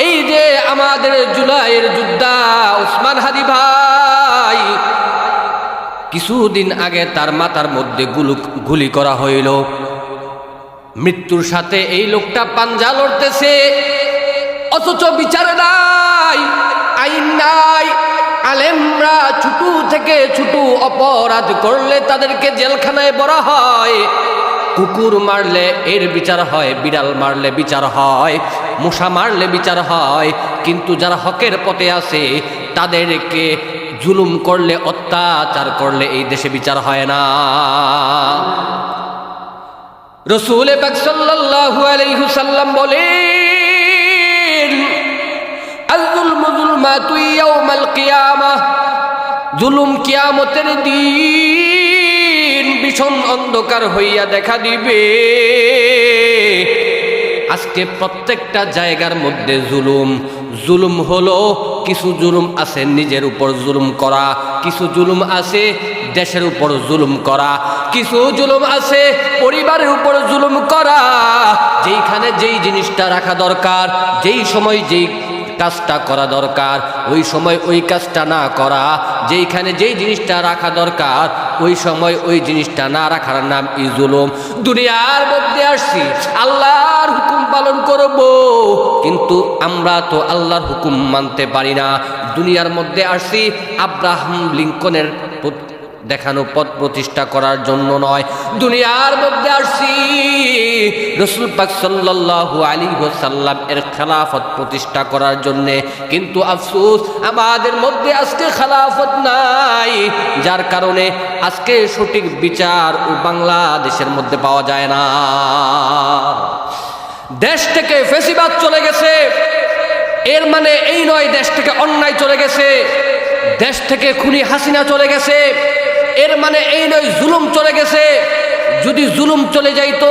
এই যে আমাদের জুলাইয়ের যোদ্ধা উসমান হাদি ভাই, কিছুদিন আগে তার মাথার মধ্যে গুলি করা হইল। মৃত্যুর সাথে এই লোকটা পাঞ্জা লড়তেছে, অথচ বিচার নাই, আইন নাই। আলেমরা ছোট থেকে ছোট অপরাধ করলে তাদেরকে জেলখানায় ভরা হয়। কুকুর মারলে এর বিচার হয়, বিড়াল মারলে বিচার হয়, মশা মারলে বিচার হয়। কিন্তু যারা হকের পথে আছে তাদেরকে জুলুম করলে, অত্যাচার করলে এই দেশে বিচার হয় না। রাসূল পাক সাল্লাল্লাহু আলাইহি ওয়াসাল্লাম বলেন, আল-যুলমু যুলমাতু ইয়াউমাল কিয়ামাহ, জুলুম কিয়ামতের দিন ভীষণ অন্ধকার হইয়া দেখা দিবে। আজকে প্রত্যেকটা জায়গার মধ্যে জুলুম হলো, কিছু জুলুম আছে নিজের উপর জুলুম করা, কিছু জুলুম আছে দেশের উপর জুলুম করা, কিছু জুলুম আছে পরিবারের উপর জুলুম করা। যেইখানে যেই জিনিসটা রাখা দরকার, যেই সময় যেই কাজটা করা দরকার ওই সময় ওই কাজটা না করা, যেইখানে যেই জিনিসটা রাখা দরকার ওই সময় ওই জিনিসটা না রাখার নাম ই জুলুম। দুনিয়ার মধ্যে আসছি আল্লাহর হুকুম পালন করব, কিন্তু আমরা তো আল্লাহর হুকুম মানতে পারি না। দুনিয়ার মধ্যে আসছি আব্রাহাম লিঙ্কনের দেখানো পথ প্রতিষ্ঠা করার জন্য নয়, দুনিয়ার মধ্যে আসছি রাসূল পাক সাল্লাল্লাহু আলাইহি ওয়াসাল্লাম এর খেলাফত প্রতিষ্ঠা করার জন্য। কিন্তু আফসোস আমাদের মধ্যে আজকে খেলাফত নাই, যার কারণে আজকে সঠিক বিচার ও বাংলাদেশের মধ্যে পাওয়া যায় না। দেশ থেকে ফ্যাসিবাদ চলে গেছে, এর মানে এই নয় দেশ থেকে অন্যায় চলে গেছে। দেশ থেকে খুনি হাসিনা চলে গেছে, এর মানে এই নয় জুলুম চলে গেছে। যদি জুলুম চলে যাইতো,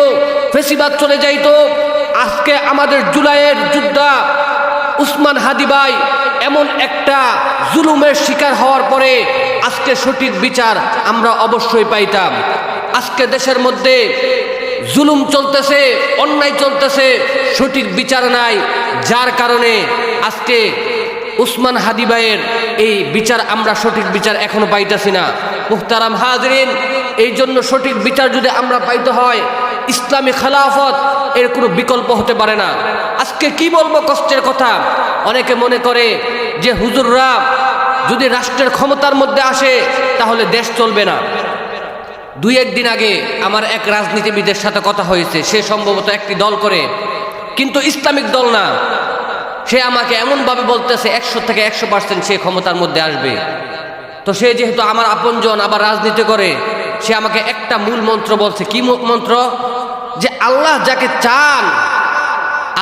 ফেসিবাদ চলে যাইতো, আজকে আমাদের জুলাইয়ের যোদ্ধা উসমান হাদি ভাই এমন একটা জুলুমের শিকার হওয়ার পরে আজকে সঠিক বিচার আমরা অবশ্যই পাইতাম। আজকে দেশের মধ্যে জুলুম চলতেছে, অন্যায় চলতেছে, সঠিক বিচার নাই, যার কারণে আজকে উসমান হাদি ভাইয়ের এই বিচার আমরা সঠিক বিচার এখনো পাইতেছি না। মুহতারাম হাজরিন, এই জন্য সঠিক বিচার যদি আমরা পাইতে হয়, ইসলামী খেলাফত এর কোনো বিকল্প হতে পারে না। আজকে কি বলবো কষ্টের কথা, অনেকে মনে করে যে হুজুররা যদি রাষ্ট্রের ক্ষমতার মধ্যে আসে তাহলে দেশ চলবে না। দুই একদিন আগে আমার এক রাজনীতিবিদের সাথে কথা হয়েছে, সে সম্ভবত একটি দল করে, কিন্তু ইসলামিক দল না। সে আমাকে এমনভাবে বলতেছে 100 থেকে 100% সে ক্ষমতার মধ্যে আসবে। তো সে যেহেতু আমার আপনজন, আবার রাজনীতি করে, সে আমাকে একটা মূল মন্ত্র বলছে। কি মন্ত্র? যে আল্লাহ যাকে চান,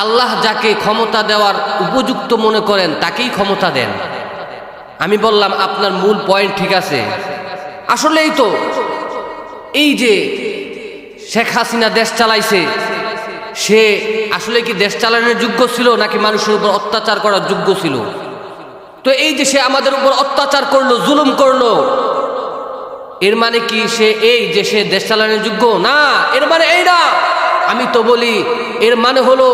আল্লাহ যাকে ক্ষমতা দেওয়ার উপযুক্ত মনে করেন তাকেই ক্ষমতা দেন। আমি বললাম আপনার মূল পয়েন্ট ঠিক আছে, আসলেই তো এই যে শেখ হাসিনা দেশ চালাইছে, সে আসলে কি দেশ চালানোর যোগ্য ছিল নাকি মানুষের উপর অত্যাচার করার যোগ্য ছিল? তো এই যে সে আমাদের উপর অত্যাচার করলো, জুলুম করলো, এর মানে কি সে এই যে সে দেশ চালানোর যোগ্য না? এর মানে এই না। আমি তো বলি এর মানে হলো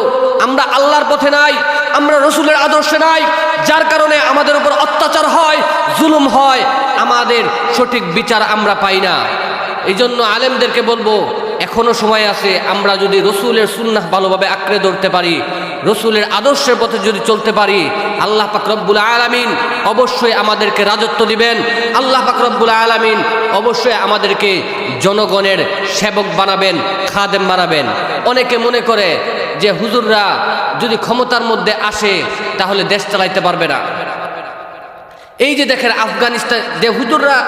আমরা আল্লাহর পথে নাই, আমরা রসুলের আদর্শে নাই, যার কারণে আমাদের উপর অত্যাচার হয়, জুলুম হয়, আমাদের সঠিক বিচার আমরা পাই না। এই জন্য আলেমদেরকে বলবো এখনো সময় আছে, আমরা যদি রসুলের সুন্নাহ ভালোভাবে আঁকড়ে ধরতে পারি, রসুলের আদর্শের পথে যদি চলতে পারি, আল্লাহ পাক রব্বুল আলামিন অবশ্যই আমাদেরকে রাজত্ব দিবেন। আল্লাহ পাক রব্বুল আলামিন অবশ্যই আমাদেরকে জনগণের সেবক বানাবেন, খাদেম বানাবেন। অনেকে মনে করে যে হুজুররা যদি ক্ষমতার মধ্যে আসে তাহলে দেশ চালাইতে পারবে না। এই যে দেখেন আফগানিস্তান, যে হুজুররা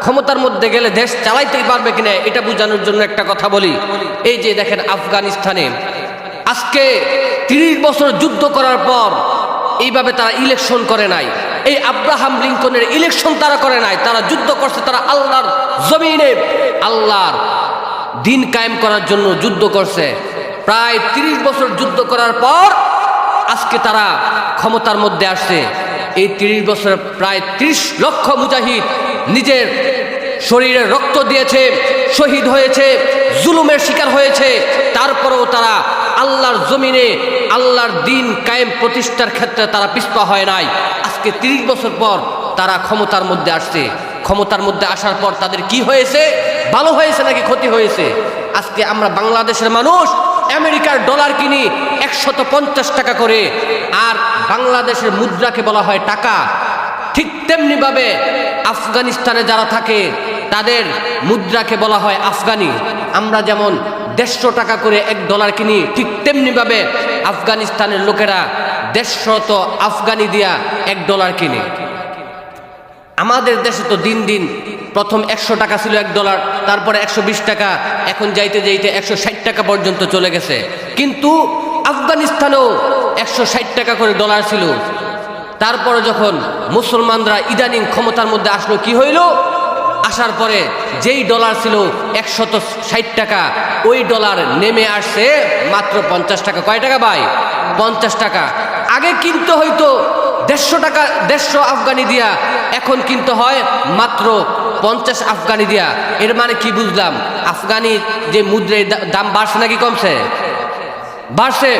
ক্ষমতার মধ্যে গেলে দেশ চালাইতেই পারবে কিনা এটা বোঝানোর জন্য একটা কথা বলি। এই যে দেখেন আফগানিস্তানে আজকে 30 বছর যুদ্ধ করার পর এইভাবে তারা ইলেকশন করে নাই। এই আব্রাহাম লিঙ্কনের ইলেকশন তারা করে নাই, তারা যুদ্ধ করছে, তারা আল্লাহর জমিনে আল্লাহর দিন কায়েম করার জন্য যুদ্ধ করছে। প্রায় 30 বছর যুদ্ধ করার পর আজকে তারা ক্ষমতার মধ্যে আসছে। এই 30 বছর প্রায় 30 লক্ষ মুজাহিদ নিজের শরীরে রক্ত দিয়েছে, শহীদ হয়েছে, জুলুমের শিকার হয়েছে, তারপরেও তারা আল্লাহর জমিনে আল্লাহর দিন কায়েম প্রতিষ্ঠার ক্ষেত্রে তারা পিছপা হয় নাই। আজকে 30 বছর পর তারা ক্ষমতার মধ্যে আসছে। ক্ষমতার মধ্যে আসার পর তাদের কি হয়েছে? ভালো হয়েছে নাকি ক্ষতি হয়েছে? আজকে আমরা বাংলাদেশের মানুষ আমেরিকার ডলার কিনি 150 টাকা করে, আর বাংলাদেশের মুদ্রাকে বলা হয় টাকা। ঠিক তেমনি ভাবে আফগানিস্তানে যারা থাকে তাদের মুদ্রাকে বলা হয় আফগানি। আমরা যেমন 150 টাকা করে $1 কিনি, ঠিক তেমনি ভাবে আফগানিস্তানের লোকেরা 150 আফগানি দিয়া $1 কিনে। আমাদের দেশে তো দিন দিন প্রথম 100 টাকা ছিল $1, তারপরে 120 টাকা, এখন যাইতে যাইতে 160 টাকা পর্যন্ত চলে গেছে। কিন্তু আফগানিস্তানেও 160 টাকা করে ডলার ছিল। তারপরে যখন মুসলমানরা ইদানিং ক্ষমতার মধ্যে আসলো, কি হইল? আসার পরে যেই ডলার ছিল 160 টাকা, ওই ডলার নেমে আসছে মাত্র 50 টাকা। কয় টাকা ভাই? 50 টাকা। আগে কিনতে হইতো 150 টাকা 150 আফগানি দিয়া, এখন কিনতে হয় মাত্র 50 আফগানি দিয়া। এর মানে কি বুঝলাম? আফগানি যে মুদ্রার দাম বাড়ছে নাকি কমছে? বাড়ছে।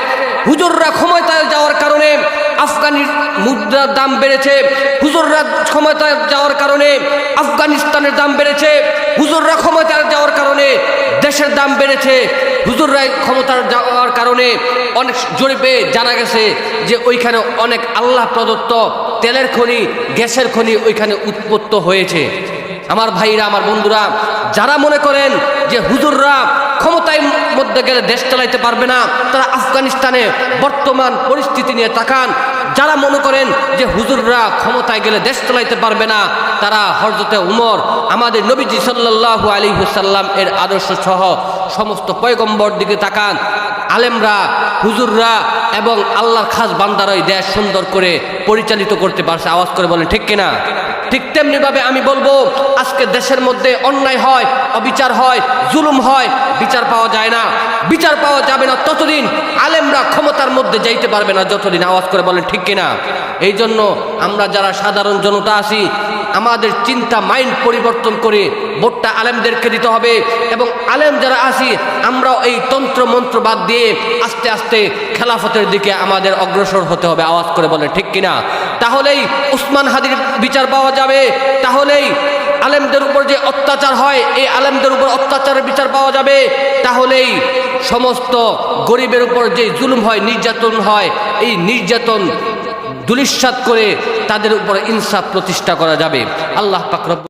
হুজুররা ক্ষমতায় যাওয়ার কারণে আফগানির মুদ্রার দাম বেড়েছে। হুজুররা ক্ষমতায় যাওয়ার কারণে আফগানিস্তানের দাম বেড়েছে। হুজুররা ক্ষমতায় যাওয়ার কারণে দেশের দাম বেড়েছে। হুজুররা ক্ষমতায় যাওয়ার কারণে অনেক জরিপে জানা গেছে যে ওইখানে অনেক আল্লাহ প্রদত্ত তেলের খনি, গ্যাসের খনি ওইখানে উৎপন্ন হয়েছে। আমার ভাইরা, আমার বন্ধুরা, যারা মনে করেন যে হুজুররা ক্ষমতায় মধ্যে গেলে দেশ চালাইতে পারবে না, তারা আফগানিস্তানে বর্তমান পরিস্থিতি নিয়ে তাকান। যারা মনে করেন যে হুজুররা ক্ষমতায় গেলে দেশ চালাইতে পারবে না, তারা হযরতে উমর, আমাদের নবীজি সাল্লাল্লাহু আলাইহি ওয়াসাল্লাম এর আদর্শ সহ সমস্ত পয়গম্বর দিকে তাকান। আলেমরা, হুজুররা এবং আল্লাহর খাস বান্দারাই দেশ সুন্দর করে পরিচালিত করতে পারছে। আওয়াজ করে বলেন ঠিক কিনা? ঠিক তেমনি ভাবে আমি বলবো, আজকে দেশের মধ্যে অন্যায় হয়, অবিচার হয়, জুলুম হয়, বিচার পাওয়া যায় না। বিচার পাওয়া যাবে না ততদিন আলেমরা ক্ষমতার মধ্যে যাইতে পারবে না যতদিন। আওয়াজ করে বলেন ঠিক কিনা? এই জন্য আমরা যারা সাধারণ জনতা আছি, আমাদের চিন্তা মাইন্ড পরিবর্তন করে ভোটটা আলেমদেরকে দিতে হবে। এবং আলেম যারা আছি, আমরাও এই তন্ত্র মন্ত্র বাদ দিয়ে আস্তে আস্তে খেলাফতের দিকে আমাদের অগ্রসর হতে হবে। আওয়াজ করে বলেন ঠিক কিনা? তাহলেই উসমান হাদির বিচার পাওয়া যাবে। তাহলেই আলেমদের উপর যে অত্যাচার হয়, এই আলেমদের উপর অত্যাচারের বিচার পাওয়া যাবে। তাহলেই সমস্ত গরিবের উপর যে জুলুম হয়, নির্যাতন হয়, এই নির্যাতন দুলিশ্বাত করে তাদের উপর ইনসাফ প্রতিষ্ঠা করা যাবে। আল্লাহ পাক রব্বুল